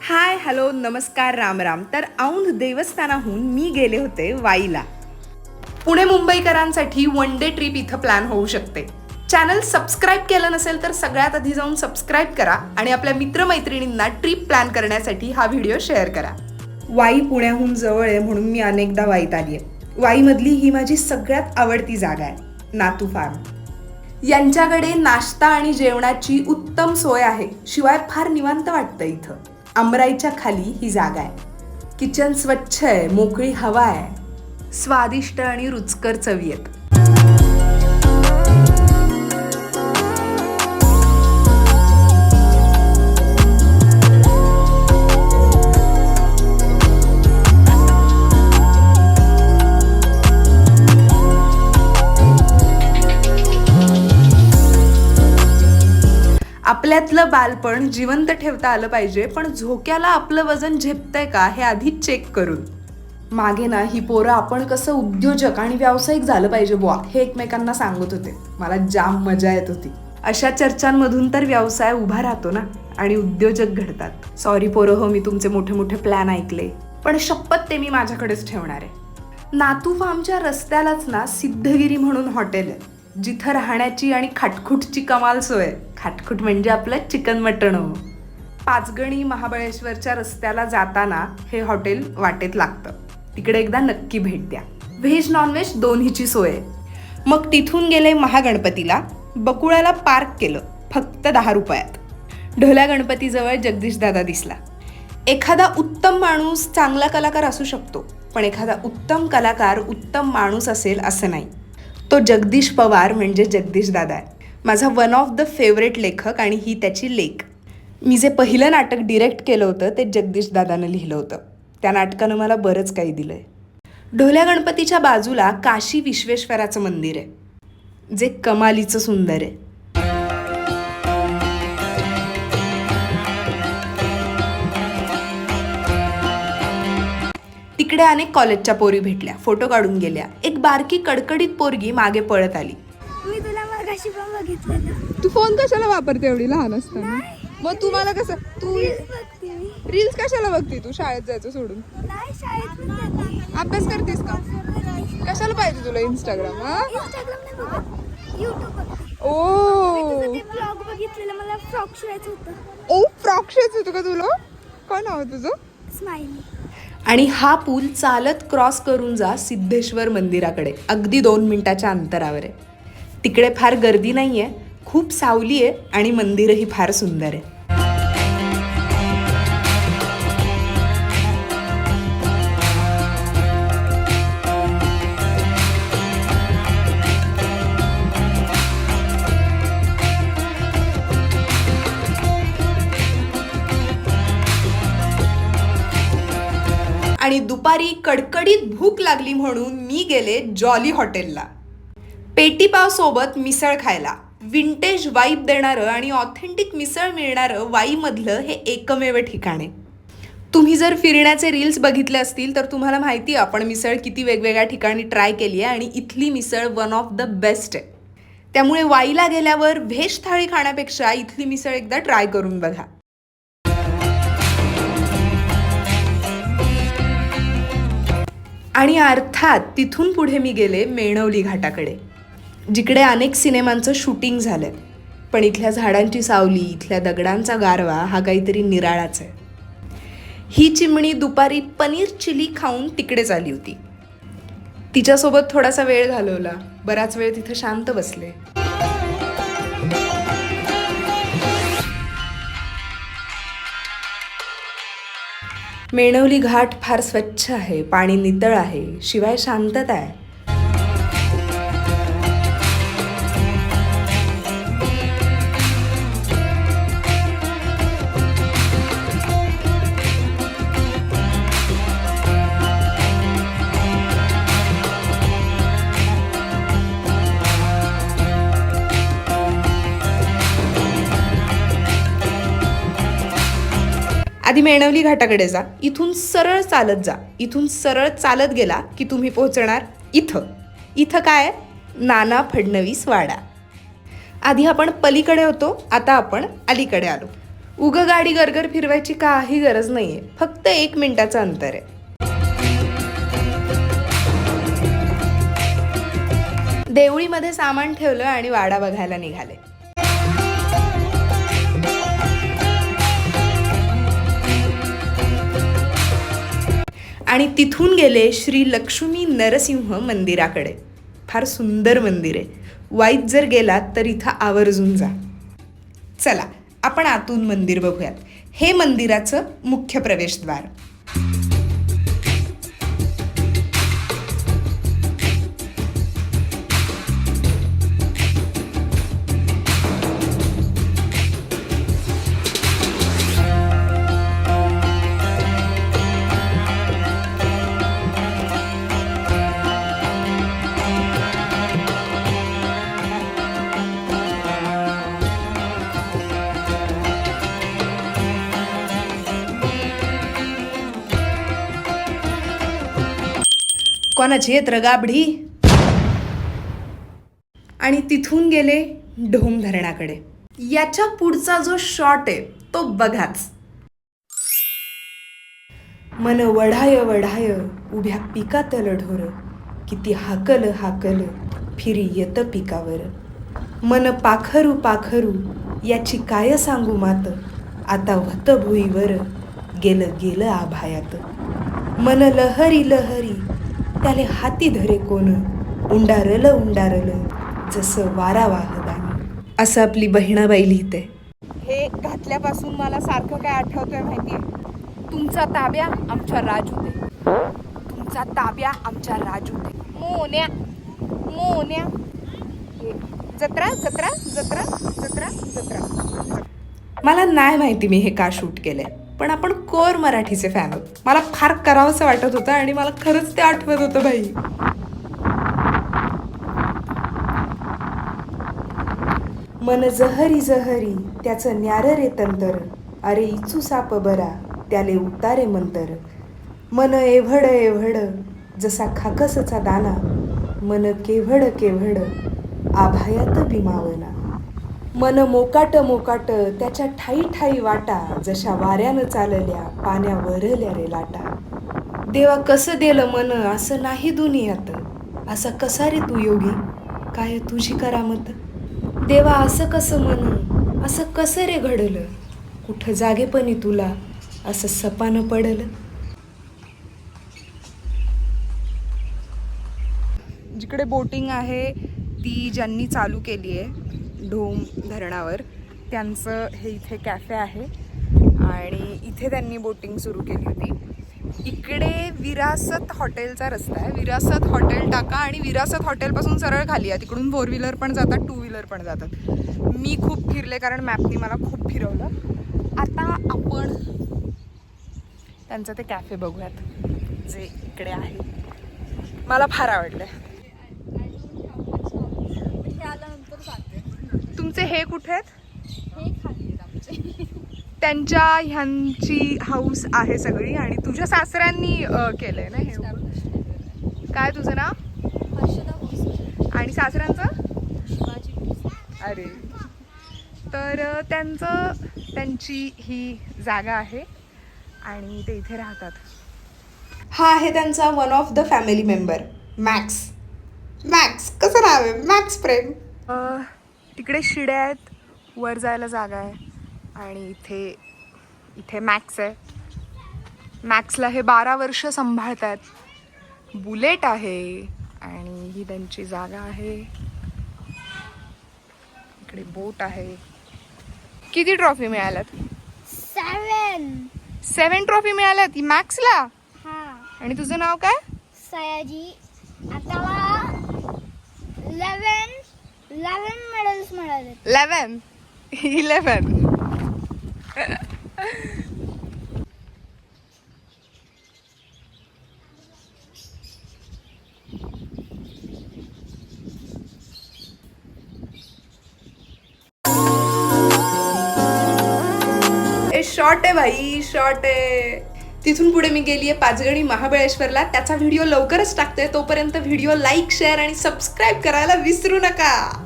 Hi hello नमस्कार राम राम. तर औंध देवस्थानाहून मी गेले होते वाईला. पुणे मुंबईकरांसाठी वन डे ट्रिप इथं प्लॅन होऊ शकते. चॅनल सबस्क्राईब केलं नसेल तर सगळ्यात आधी जाऊन सबस्क्राईब करा आणि आपल्या मित्रमैत्रिणींना ट्रिप प्लॅन करण्यासाठी हा व्हिडिओ शेअर करा. वाई पुण्याहून जवळ आहे म्हणून मी अनेकदा वाईत आली आहे. वाईमधली ही माझी सगळ्यात आवडती जागा आहे, नातू फार्म. यांच्याकडे नाश्ता आणि जेवणाची उत्तम सोय आहे, शिवाय फार निवांत वाटतं इथं. आमराईच्या खाली ही जागा आहे. किचन स्वच्छ आहे, मोकळी हवा आहे, स्वादिष्ट आणि रुचकर चवी आहेत. आपल्यातलं बालपण जिवंत ठेवता आलं पाहिजे, पण झोक्याला आपलं वजन झेपतंय का हे आधीच चेक करून. मागे ना ही पोरं आपण कसं उद्योजक आणि व्यावसायिक झालं पाहिजे बुवा हे एकमेकांना सांगत होते. मला जाम मजा येत होती. अशा चर्चांमधून तर व्यवसाय उभा राहतो ना आणि उद्योजक घडतात. सॉरी पोरं हो, मी तुमचे मोठे मोठे प्लॅन ऐकले, पण शपथ ते मी माझ्याकडेच ठेवणार आहे. नातू फार्मच्या रस्त्यालाच ना सिद्धगिरी म्हणून हॉटेल आहे, जिथं राहण्याची आणि खाटखुटची कमाल सोय. खाटखुट म्हणजे आपलं चिकन मटण हो. पाचगणी महाबळेश्वरच्या रस्त्याला जाताना हे हॉटेल वाटेत लागतं. तिकडे एकदा नक्की भेट द्या. व्हेज नॉनव्हेज दोन्हीची सोय आहे. मग तिथून गेले महागणपतीला. बकुळाला पार्क केलं फक्त 10 रुपयात. ढोल्या गणपतीजवळ जगदीश दादा दिसला. एखादा उत्तम माणूस चांगला कलाकार असू शकतो, पण एखादा उत्तम कलाकार उत्तम माणूस असेल असं नाही. तो जगदीश पवार म्हणजे जगदीश दादा आहे. माझा वन ऑफ द फेवरेट लेखक आणि ही त्याची लेख. मी जे पहिलं नाटक डिरेक्ट केलं होतं ते जगदीश दादानं लिहिलं होतं. त्या नाटकानं मला बरंच काही दिलं आहे. ढोल्या गणपतीच्या बाजूला काशी विश्वेश्वराचं मंदिर आहे, जे कमालीचं सुंदर आहे. तिकडे अनेक कॉलेजच्या पोरी भेटल्या, फोटो काढून गेल्या. एक बारकी कडकडीत पोरगी मागे पळत आली. मी तुला मगाशी पण बघितलं. तू फोन कशाला वापरते एवढी लहान असताना? मग तुम्हाला कसं तू बघते मी. रील्स कशाला बघते? तू शाळेत जायचं सोडून नाही, शाळेत पण जाते. अभ्यास करतेस का? कशाला पाहिजे तुला इंस्टाग्राम? इंस्टाग्राम नाही बघत, YouTube बघते. ओ तुझं ते ब्लॉग बघितलेलं, मला फ्रॉक शिवायचं होतं. ओ फ्रॉक शिवायचं होतं का तुला? काय नाव आहे तुझं? स्माइली. आणि हा पूल चालत क्रॉस करून जा सिद्धेश्वर मंदिराकडे. अगदी 2 मिनिटाच्या अंतरावर आहे. तिकडे फार गर्दी नाही आहे, खूप सावली आहे आणि मंदिरही फार सुंदर आहे. आणि दुपारी कडकडीत भूक लागली म्हणून मी गेले जॉली हॉटेलला. पेटीपाव सोबत मिसळ खायला. विंटेज वाईब देणारं आणि ऑथेंटिक मिसळ मिळणारं वाईमधलं हे एकमेव ठिकाण आहे. तुम्ही जर फिरण्याचे रील्स बघितले असतील तर तुम्हाला माहिती आहे आपण मिसळ किती वेगवेगळ्या ठिकाणी ट्राय केली आहे आणि इथली मिसळ वन ऑफ द बेस्ट आहे. त्यामुळे वाईला गेल्यावर व्हेज थाळी खाण्यापेक्षा इथली मिसळ एकदा ट्राय करून बघा. आणि अर्थात तिथून पुढे मी गेले मेणवली घाटाकडे, जिकडे अनेक सिनेमांचं शूटिंग झालंय. पण इथल्या झाडांची सावली, इथल्या दगडांचा गारवा हा काहीतरी निराळाच आहे. ही चिमणी दुपारी पनीर चिली खाऊन तिकडेच आली होती. तिच्यासोबत थोडासा वेळ घालवला. बराच वेळ तिथं शांत बसले. मेणवली घाट फार स्वच्छ आहे, पाणी नितळ आहे, शिवाय शांतता आहे. आधी मेणवली घाटाकडे जा, इथून सरळ चालत जा. इथून सरळ चालत गेला की तुम्ही पोहोचणार इथं. इथं काय? नाना फडणवीस वाडा. आधी आपण पलीकडे होतो, आता आपण अलीकडे आलो. उग गाडी गरगर फिरवायची काही गरज नाहीये, फक्त 1 मिनिटाचं अंतर आहे. देवळीमध्ये सामान ठेवलं आणि वाडा बघायला निघाले. आणि तिथून गेले श्री लक्ष्मी नरसिंह मंदिराकडे. फार सुंदर मंदिर आहे. वाईत जर गेलात तर इथं आवर्जून जा. चला आपण आतून मंदिर बघूयात. हे मंदिराचं मुख्य प्रवेशद्वार. कोणाची येत र गाबडी. आणि तिथून गेले ढोम धरणाकडे. याच्या पुढचा जो शॉट आहे तो बघाच. मन वढाय वढाय उभ्या पिकातल ढोर, किती हाकल हाकल फिरी येत पिकावर. मन पाखरू पाखरू याची काय सांगू मात, आता व्हत भुईवर गेलं गेलं आभायात. मन लहरी लहरी त्याले हाती धरे कोण, उंडारलं उंडारलं जसं वारा वाहदानी. असं आपली बहिणाबाई लिहिते. हे घातल्यापासून मला सारखं काय आठवतंय माहितीये? तुमचा ताब्या आमच्या राजू दे, तुमचा ताब्या आमच्या राजू दे. मोन्या मोन्या जत्रा जत्रा जत्रा जत्रा जत्रा. मला नाही माहिती मी हे का शूट केलंय, पण आपण कोर मराठीचे फॅन आहोत. मला फार करावंसं वाटत होतं आणि मला खरंच ते आठवत होतं बाई. मन जहरी जहरी त्याचं न्यार रे तंतर, अरे इचू साप बरा त्याले उतारे मंतर. मन एव्हड एव्हड जसा खाकसचा दाना, मन केव्हड केव्हड आभायात भीमावना. मन मोकाट मोकाट त्याच्या ठाई ठाई वाटा, जशा वाऱ्यानं चालल्या पाण्या वरल्या रे लाटा. देवा कसं दिलं मन असं नाही दुनियात, असा कसा रे तू योगी काय तुझी करामत. देवा असं कसं मन असं कसं रे घडलं, कुठं जागेपणी तुला असं सपानं पडलं. जिकडे बोटिंग आहे ती ज्यांनी चालू केली आहे ढोम धरणावर, त्यांचं हे इथे कॅफे आहे आणि इथे त्यांनी बोटिंग सुरू केली होती. इकडे विरासत हॉटेलचा रस्ता आहे. विरासत हॉटेल टाका आणि विरासत हॉटेलपासून सरळ खाली आहे. तिकडून 4 व्हीलर पण जातात, 2 व्हीलर पण जातात. मी खूप फिरले कारण मॅपनी मला खूप फिरवलं. आता आपण त्यांचं ते कॅफे बघूयात जे इकडे आहे. मला फार आवडलं. तुमचे हे कुठे आहेत? त्यांच्या ह्यांची हाऊस आहे सगळी आणि तुझ्या सासऱ्यांनी केलंय ना हे. काय तुझं नाव? आणि सासऱ्यांचं? अरे तर त्यांची ही जागा आहे आणि ते इथे राहतात. हा आहे त्यांचा one of the family member max. Max कसं नाव आहे? मॅक्स प्रेम. तिकडे शिड्या आहेत, वर जायला जागा आहे आणि इथे मॅक्स आहे. मॅक्सला हे 12 वर्ष सांभाळतात. बुलेट आहे आणि ही त्यांची जागा आहे. इकडे बोट आहे. किती ट्रॉफी मिळाल्यात? 7 ट्रॉफी मिळाल्यात मॅक्सला. आणि तुझं नाव काय? सयाजी. आता 11 मेडल्स मिळाले. 11. शॉर्ट आहे भाई, शॉर्ट आहे. तिथून पुढे मी गेली आहे पाचगणी महाबळेश्वरला. त्याचा व्हिडिओ लवकरच टाकते. तोपर्यंत व्हिडिओ लाईक, शेअर आणि सबस्क्राईब करायला विसरू नका.